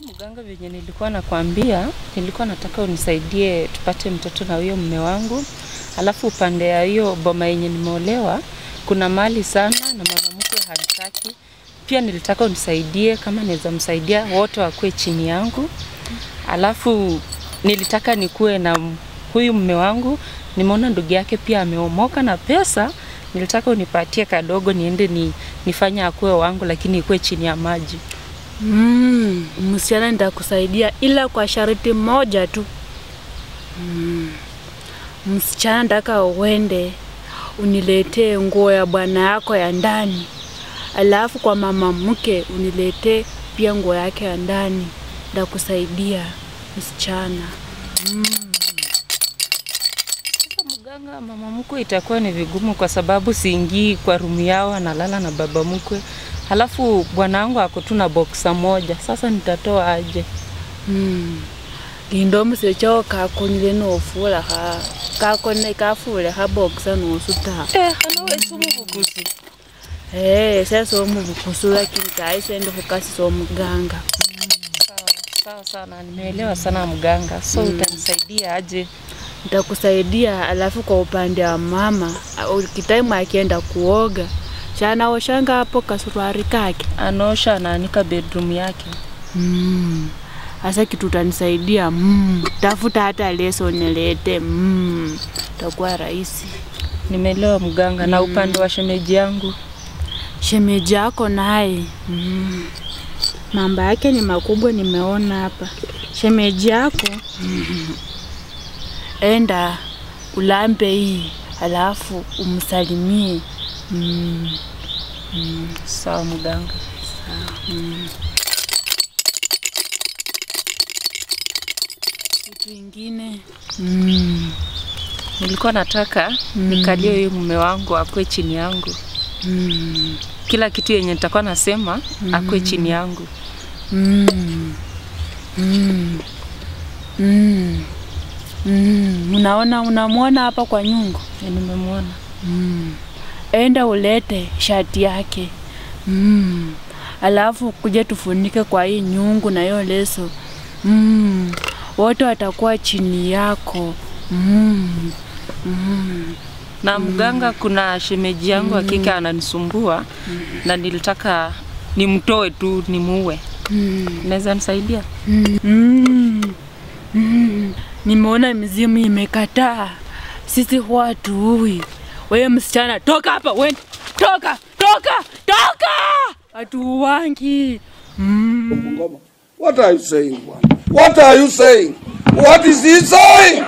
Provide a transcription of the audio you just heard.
Mganga, venye nilikuwa nakwambia, nilikuwa nataka unisaidie tupate mtoto na huyo mume wangu. Alafu upande ya hiyo boma yenye nimeolewa kuna mali sana na mama mkwe hataki. Pia nilitaka unisaidie kama naweza msaidia wote wakue chini yangu. Alafu nilitaka nikue na huyu mume wangu. Nimeona ndugu yake pia ameomoka na pesa. Nilitaka unipatie kadogo niende nifanye akue wangu, lakini ikue chini ya maji. Msichana nitakusaidia ila kwa sharti moja tu. Msichana nataka uende uniletee nguo ya bwana yako ya ndani. Alafu kwa mama mke uniletee pia nguo yake ya ndani. Nitakusaidia msichana. Mganga, mama mkwe itakuwa ni vigumu kwa sababu siingii kwa room yao, analala na baba mkwe. Halafu bwana wangu ako tu na boxer moja. Sasa nitatoa aje? Lindo msecho kakonyile no fula ha. Kakone kafule ha boxer no suta. Hanawe sumu bukusi. Sasa umubukusu lakini kaisende hukasi so mganga. Sawa sana, nimeelewa sana mganga. So utanisaidia aje? Nitakusaidia. Alafu kwa upande wa mama, kitaimu akienda kuoga, chana oshanga hapo kasuruari kake. Anosha anaanika bedroom yake. Asa kitu utanisaidia. Tafuta hata leso nilete. Itakuwa rahisi. Nimeelewa mganga. Na upande wa shemeji yangu? Shemeji yako naye mambo yake ni makubwa, nimeona hapa. Shemeji yako enda ulambe hii, alafu umsalimie. Sawa mganga. Sawa. Kitu kingine nilikuwa nataka nikalie huyu mume wangu akue chini yangu. Kila kitu yenye nitakuwa nasema akue chini yangu. Unamuona hapa kwa nyungu? Nimemuona. Enda ulete shati yake. Alafu kuja tufunike kwa hii nyungu na hiyo leso. Wote watakuwa chini yako. Na mganga, kuna shemeji yangu hakika ananisumbua na nilitaka nimtoe tu nimuue. Naweza nisaidia? Nimeona mizimu imekataa. Sisi watu hui. Wewe msichana toka hapa, wewe toka. Watu wangi. What are you saying? What are you saying? What is he saying?